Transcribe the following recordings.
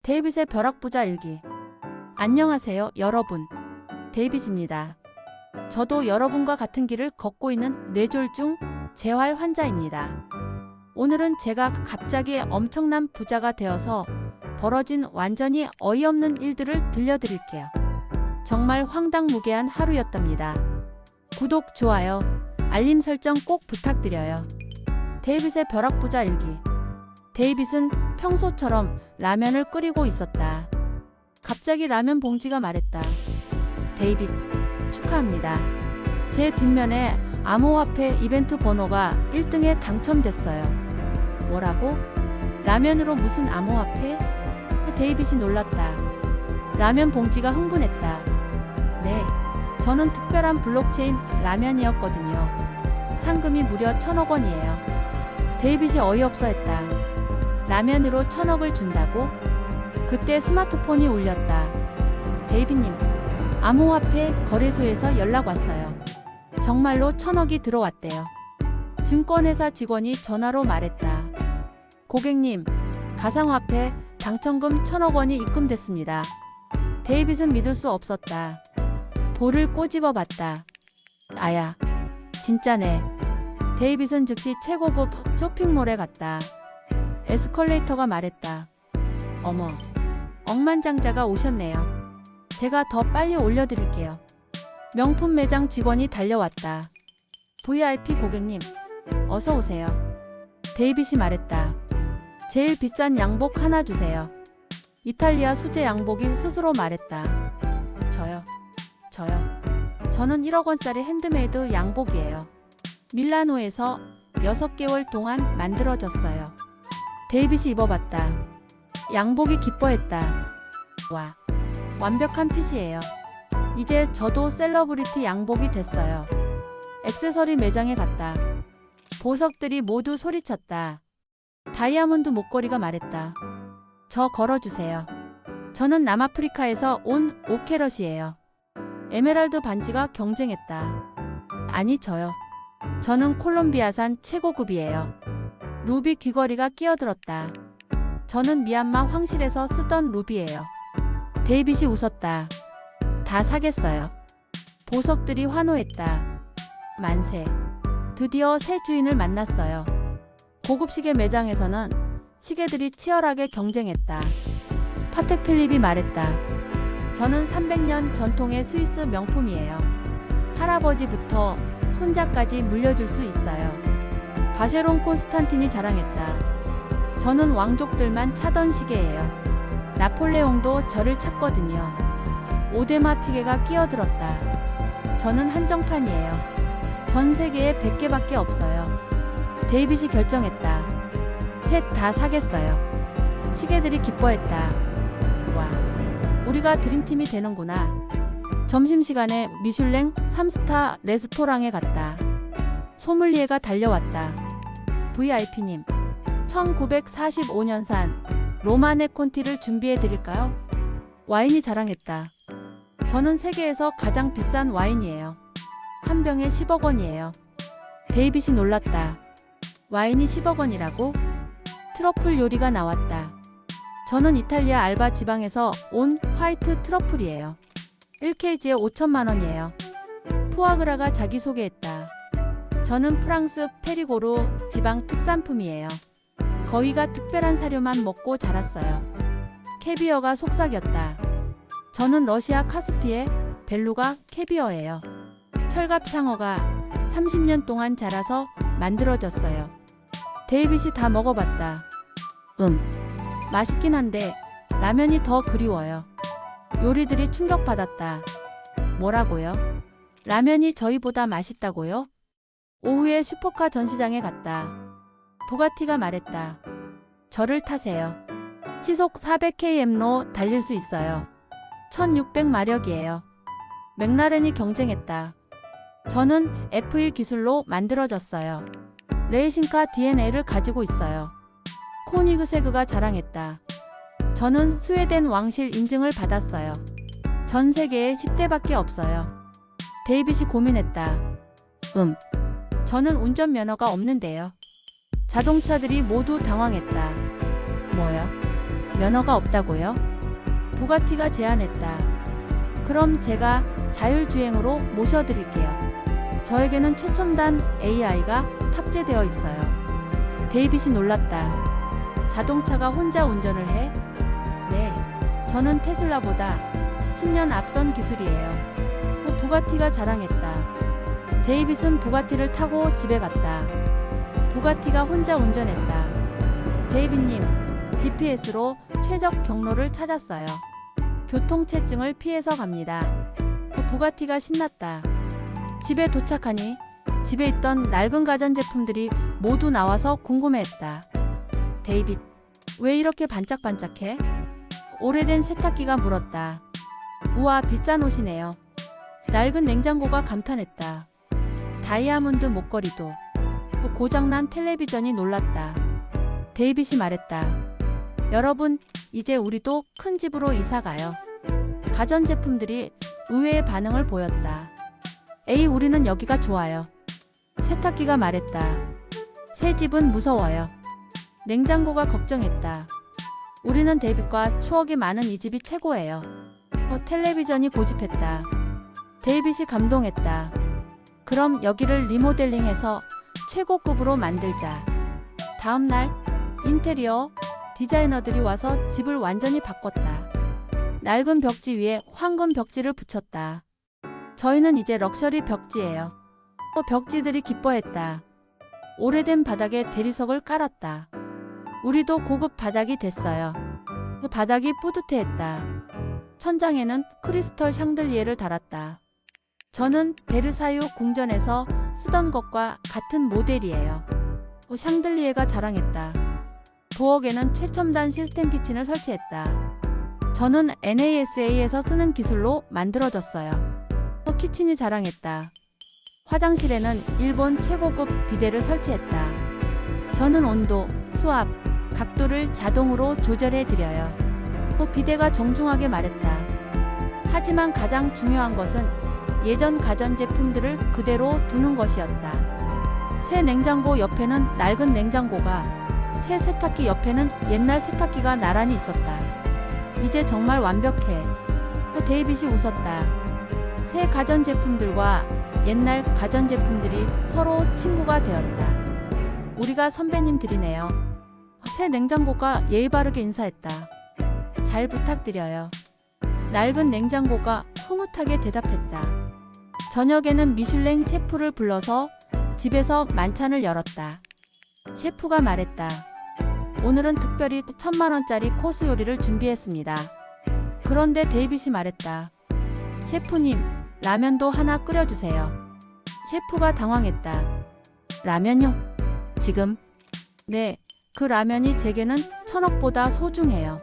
데이빗의 벼락부자 일기. 안녕하세요, 여러분. 데이빗입니다. 저도 여러분과 같은 길을 걷고 있는 뇌졸중 재활 환자입니다. 오늘은 제가 갑자기 엄청난 부자가 되어서 벌어진 완전히 어이없는 일들을 들려드릴게요. 정말 황당무계한 하루였답니다. 구독, 좋아요, 알림 설정 꼭 부탁드려요. 데이빗의 벼락부자 일기. 데이빗은 평소처럼 라면을 끓이고 있었다. 갑자기 라면 봉지가 말했다. 데이빗, 축하합니다. 제 뒷면에 암호화폐 이벤트 번호가 1등에 당첨됐어요. 뭐라고? 라면으로 무슨 암호화폐? 데이빗이 놀랐다. 라면 봉지가 흥분했다. 네, 저는 특별한 블록체인 라면이었거든요. 상금이 무려 1000억 원이에요. 데이빗이 어이없어 했다. 라면으로 1000억을 준다고? 그때 스마트폰이 울렸다. 데이빗님, 암호화폐 거래소에서 연락 왔어요. 정말로 1000억이 들어왔대요. 증권회사 직원이 전화로 말했다. 고객님, 가상화폐 당첨금 1000억 원이 입금됐습니다. 데이빗은 믿을 수 없었다. 볼을 꼬집어 봤다. 아야, 진짜네. 데이빗은 즉시 최고급 쇼핑몰에 갔다. 에스컬레이터가 말했다. 어머, 억만장자가 오셨네요. 제가 더 빨리 올려드릴게요. 명품 매장 직원이 달려왔다. VIP 고객님, 어서 오세요. 데이빗이 말했다. 제일 비싼 양복 하나 주세요. 이탈리아 수제 양복이 스스로 말했다. 저요. 저는 1억 원짜리 핸드메이드 양복이에요. 밀라노에서 6개월 동안 만들어졌어요. 데이빗이 입어봤다. 양복이 기뻐했다. 와, 완벽한 핏이에요. 이제 저도 셀러브리티 양복이 됐어요. 액세서리 매장에 갔다. 보석들이 모두 소리쳤다. 다이아몬드 목걸이가 말했다. 저 걸어주세요. 저는 남아프리카에서 온 오캐럿이에요. 에메랄드 반지가 경쟁했다. 아니, 저요. 저는 콜롬비아산 최고급이에요. 루비 귀걸이가 끼어들었다. 저는 미얀마 황실에서 쓰던 루비예요. 데이빗이 웃었다. 다 사겠어요. 보석들이 환호했다. 만세. 드디어 새 주인을 만났어요. 고급 시계 매장에서는 시계들이 치열하게 경쟁했다. 파텍 필립이 말했다. 저는 300년 전통의 스위스 명품이에요. 할아버지부터 손자까지 물려줄 수 있어요. 바쉐론 콘스탄틴이 자랑했다. 저는 왕족들만 차던 시계예요. 나폴레옹도 저를 찾거든요. 오데마 피게가 끼어들었다. 저는 한정판이에요. 전 세계에 100개밖에 없어요. 데이빗이 결정했다. 셋 다 사겠어요. 시계들이 기뻐했다. 와, 우리가 드림팀이 되는구나. 점심시간에 미슐랭 3스타 레스토랑에 갔다. 소믈리에가 달려왔다. VIP님, 1945년산 로마네 콘티를 준비해 드릴까요? 와인이 자랑했다. 저는 세계에서 가장 비싼 와인이에요. 한 병에 10억 원이에요. 데이빗이 놀랐다. 와인이 10억 원이라고? 트러플 요리가 나왔다. 저는 이탈리아 알바 지방에서 온 화이트 트러플이에요. 1kg에 5천만 원이에요. 푸아그라가 자기소개했다. 저는 프랑스 페리고르 지방 특산품이에요. 거위가 특별한 사료만 먹고 자랐어요. 캐비어가 속삭였다. 저는 러시아 카스피의 벨루가 캐비어예요. 철갑 상어가 30년 동안 자라서 만들어졌어요. 데이빗이 다 먹어봤다. 맛있긴 한데 라면이 더 그리워요. 요리들이 충격받았다. 뭐라고요? 라면이 저희보다 맛있다고요? 오후에 슈퍼카 전시장에 갔다. 부가티가 말했다. 저를 타세요. 시속 400km로 달릴 수 있어요. 1600마력이에요. 맥라렌이 경쟁했다. 저는 F1 기술로 만들어졌어요. 레이싱카 DNA를 가지고 있어요. 코니그세그가 자랑했다. 저는 스웨덴 왕실 인증을 받았어요. 전 세계에 10대밖에 없어요. 데이빗이 고민했다. 저는 운전면허가 없는데요. 자동차들이 모두 당황했다. 뭐요? 면허가 없다고요? 부가티가 제안했다. 그럼 제가 자율주행으로 모셔드릴게요. 저에게는 최첨단 AI가 탑재되어 있어요. 데이빗이 놀랐다. 자동차가 혼자 운전을 해? 네, 저는 테슬라보다 10년 앞선 기술이에요. 부가티가 자랑했다. 데이빗은 부가티를 타고 집에 갔다. 부가티가 혼자 운전했다. 데이빗님, GPS로 최적 경로를 찾았어요. 교통체증을 피해서 갑니다. 부가티가 신났다. 집에 도착하니 집에 있던 낡은 가전제품들이 모두 나와서 궁금해했다. 데이빗, 왜 이렇게 반짝반짝해? 오래된 세탁기가 물었다. 우와, 비싼 옷이네요. 낡은 냉장고가 감탄했다. 다이아몬드 목걸이도. 고장난 텔레비전이 놀랐다. 데이빗이 말했다. 여러분, 이제 우리도 큰 집으로 이사 가요. 가전제품들이 의외의 반응을 보였다. 에이, 우리는 여기가 좋아요. 세탁기가 말했다. 새 집은 무서워요. 냉장고가 걱정했다. 우리는 데이빗과 추억이 많은 이 집이 최고예요. 텔레비전이 고집했다. 데이빗이 감동했다. 그럼 여기를 리모델링해서 최고급으로 만들자. 다음 날 인테리어 디자이너들이 와서 집을 완전히 바꿨다. 낡은 벽지 위에 황금 벽지를 붙였다. 저희는 이제 럭셔리 벽지예요. 벽지들이 기뻐했다. 오래된 바닥에 대리석을 깔았다. 우리도 고급 바닥이 됐어요. 바닥이 뿌듯해했다. 천장에는 크리스털 샹들리에를 달았다. 저는 베르사유 궁전에서 쓰던 것과 같은 모델이에요. 샹들리에가 자랑했다. 부엌에는 최첨단 시스템 키친을 설치했다. 저는 NASA에서 쓰는 기술로 만들어졌어요. 키친이 자랑했다. 화장실에는 일본 최고급 비데를 설치했다. 저는 온도, 수압, 각도를 자동으로 조절해 드려요. 비데가 정중하게 말했다. 하지만 가장 중요한 것은 예전 가전제품들을 그대로 두는 것이었다. 새 냉장고 옆에는 낡은 냉장고가, 새 세탁기 옆에는 옛날 세탁기가 나란히 있었다. 이제 정말 완벽해. 데이빗이 웃었다. 새 가전제품들과 옛날 가전제품들이 서로 친구가 되었다. 우리가 선배님들이네요. 새 냉장고가 예의 바르게 인사했다. 잘 부탁드려요. 낡은 냉장고가 흐뭇하게 대답했다. 저녁에는 미슐랭 셰프를 불러서 집에서 만찬을 열었다. 셰프가 말했다. 오늘은 특별히 1000만원짜리 코스 요리를 준비했습니다. 그런데 데이빗이 말했다. 셰프님, 라면도 하나 끓여주세요. 셰프가 당황했다. 라면요? 지금? 네, 그 라면이 제게는 1000억보다 소중해요.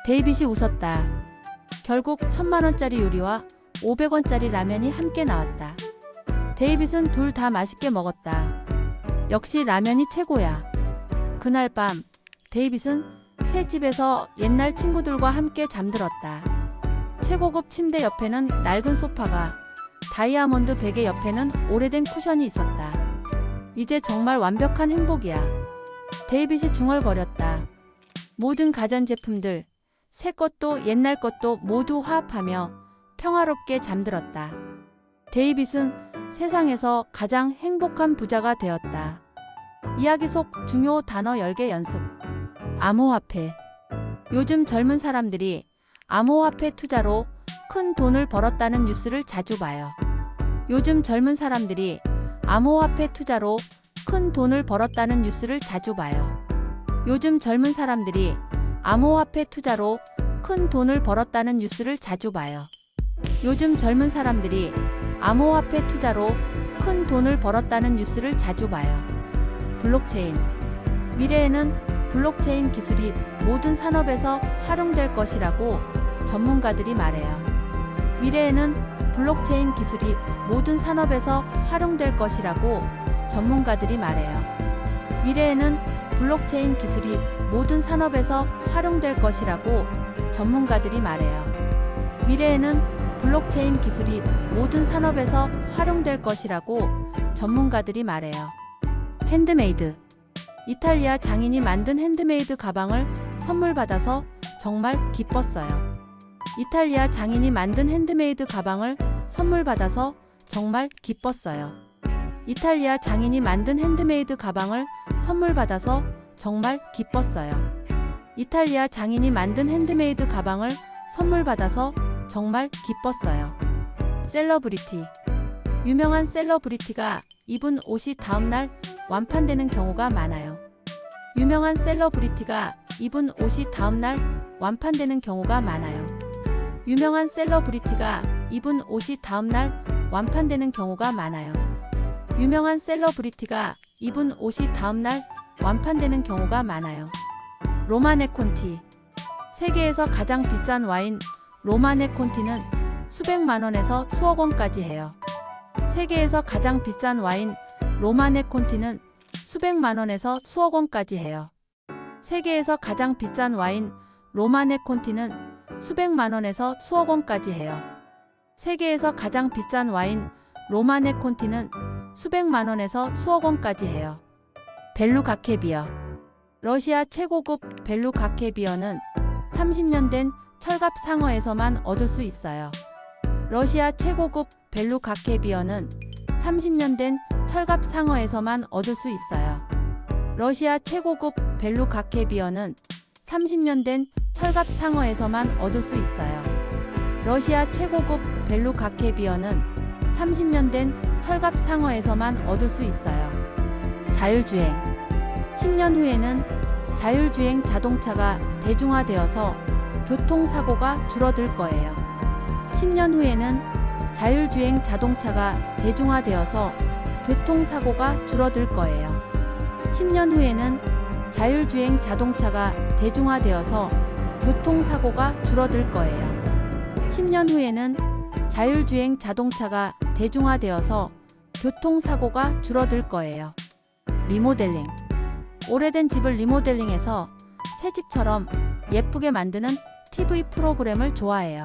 데이빗이 웃었다. 결국 1000만원짜리 요리와 500원짜리 라면이 함께 나왔다. 데이빗은 둘 다 맛있게 먹었다. 역시 라면이 최고야. 그날 밤, 데이빗은 새 집에서 옛날 친구들과 함께 잠들었다. 최고급 침대 옆에는 낡은 소파가, 다이아몬드 베개 옆에는 오래된 쿠션이 있었다. 이제 정말 완벽한 행복이야. 데이빗이 중얼거렸다. 모든 가전제품들, 새 것도 옛날 것도 모두 화합하며 평화롭게 잠들었다. 데이빗은 세상에서 가장 행복한 부자가 되었다. 이야기 속 중요 단어 10개 연습. 암호화폐. 요즘 젊은 사람들이 암호화폐 투자로 큰 돈을 벌었다는 뉴스를 자주 봐요. 요즘 젊은 사람들이 암호화폐 투자로 큰 돈을 벌었다는 뉴스를 자주 봐요. 요즘 젊은 사람들이 암호화폐 투자로 큰 돈을 벌었다는 뉴스를 자주 봐요. 요즘 젊은 사람들이 암호화폐 투자로 큰 돈을 벌었다는 뉴스를 자주 봐요. 블록체인. 미래에는 블록체인 기술이 모든 산업에서 활용될 것이라고 전문가들이 말해요. 미래에는 블록체인 기술이 모든 산업에서 활용될 것이라고 전문가들이 말해요. 미래에는 블록체인 기술이 모든 산업에서 활용될 것이라고 전문가들이 말해요. 미래에는 블록체인 기술이 모든 산업에서 활용될 것이라고 전문가들이 말해요. 핸드메이드. 이탈리아 장인이 만든 핸드메이드 가방을 선물 받아서 정말 기뻤어요. 이탈리아 장인이 만든 핸드메이드 가방을 선물 받아서 정말 기뻤어요. 이탈리아 장인이 만든 핸드메이드 가방을 선물 받아서 정말 기뻤어요. 이탈리아 장인이 만든 핸드메이드 가방을 선물 받아서 정말 기뻤어요. 셀러브리티. 유명한 셀러브리티가 입은 옷이 다음날 완판되는 경우가 많아요. 유명한 셀러브리티가 입은 옷이 다음날 완판되는 경우가 많아요. 유명한 셀러브리티가 입은 옷이 다음날 완판되는 경우가 많아요. 유명한 셀러브리티가 입은 옷이 다음날 완판되는 경우가 많아요. 로마네 콘티. 세계에서 가장 비싼 와인 로마네 콘티는 수백만 원에서 수억 원까지 해요. 세계에서 가장 비싼 와인 로마네 콘티는 수백만 원에서 수억 원까지 해요. 세계에서 가장 비싼 와인 로마네 콘티는 수백만 원에서 수억 원까지 해요. 세계에서 가장 비싼 와인 로마네 콘티는 수백만 원에서 수억 원까지 해요. 벨루가케 비어. 러시아 최고급 벨루가케 비어는 30년 된 철갑 상어에서만 얻을 수 있어요. 러시아 최고급 벨루가케 비어는 30년 된 철갑 상어에서만 얻을 수 있어요. 러시아 최고급 벨루가케 비어는 30년 된 철갑 상어에서만 얻을 수 있어요. 러시아 최고급 벨루가케 비어는 30년 된 철갑 상어에서만 얻을 수 있어요. 자율주행. 10년 후에는 자율주행 자동차가 대중화되어서 교통사고가 줄어들 거예요. 10년 후에는 자율주행 자동차가 대중화되어서 교통사고가 줄어들 거예요. 10년 후에는 자율주행 자동차가 대중화되어서 교통사고가 줄어들 거예요. 10년 후에는 자율주행 자동차가 대중화되어서 교통사고가 줄어들 거예요. 리모델링. 오래된 집을 리모델링해서 새 집처럼 예쁘게 만드는 TV 프로그램을 좋아해요.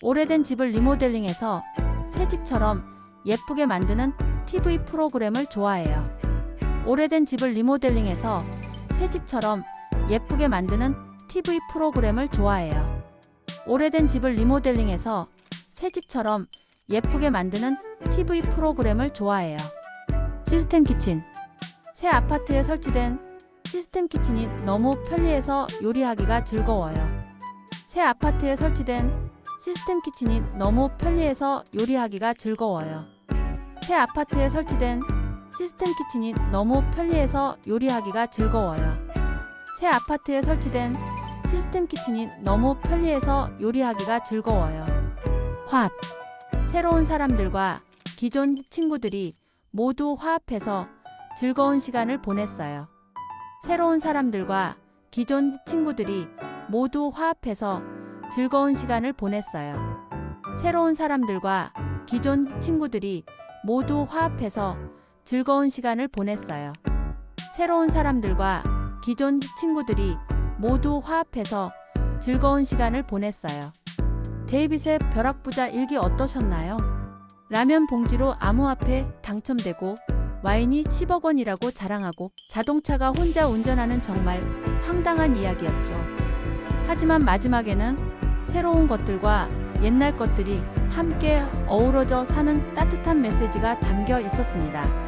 오래된 집을 리모델링해서 새 집처럼 예쁘게 만드는 TV 프로그램을 좋아해요. 오래된 집을 리모델링해서 새 집처럼 예쁘게 만드는 TV 프로그램을 좋아해요. 오래된 집을 리모델링해서 새 집처럼 예쁘게 만드는 TV 프로그램을 좋아해요. 시스템 키친. 새 아파트에 설치된 시스템 키친이 너무 편리해서 요리하기가 즐거워요. 새 아파트에 설치된 시스템 키친이 너무 편리해서 요리하기가 즐거워요. 새 아파트에 설치된 시스템 키친이 너무 편리해서 요리하기가 즐거워요. 새 아파트에 설치된 시스템 키친이 너무 편리해서 요리하기가 즐거워요. 화합. 새로운 사람들과 기존 친구들이 모두 화합해서 즐거운 시간을 보냈어요. 새로운 사람들과 기존 친구들이 모두 화합해서 즐거운 시간을 보냈어요. 새로운 사람들과 기존 친구들이 모두 화합해서 즐거운 시간을 보냈어요. 새로운 사람들과 기존 친구들이 모두 화합해서 즐거운 시간을 보냈어요. 데이빗의 벼락부자 일기 어떠셨나요? 라면 봉지로 암호화폐 당첨되고 와인이 10억 원이라고 자랑하고 자동차가 혼자 운전하는 정말 황당한 이야기였죠. 하지만 마지막에는 새로운 것들과 옛날 것들이 함께 어우러져 사는 따뜻한 메시지가 담겨 있었습니다.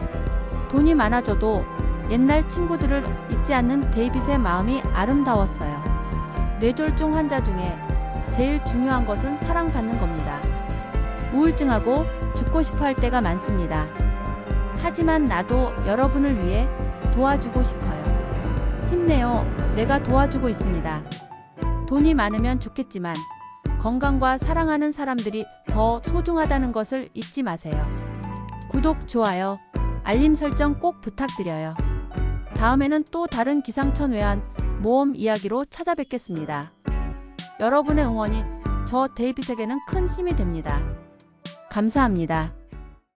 돈이 많아져도 옛날 친구들을 잊지 않는 데이빗의 마음이 아름다웠어요. 뇌졸중 환자 중에 제일 중요한 것은 사랑받는 겁니다. 우울증하고 죽고 싶어 할 때가 많습니다. 하지만 나도 여러분을 위해 도와주고 싶어요. 힘내요. 내가 도와주고 있습니다. 돈이 많으면 좋겠지만 건강과 사랑하는 사람들이 더 소중하다는 것을 잊지 마세요. 구독, 좋아요, 알림 설정 꼭 부탁드려요. 다음에는 또 다른 기상천외한 모험 이야기로 찾아뵙겠습니다. 여러분의 응원이 저 데이빗에게는 큰 힘이 됩니다. 감사합니다.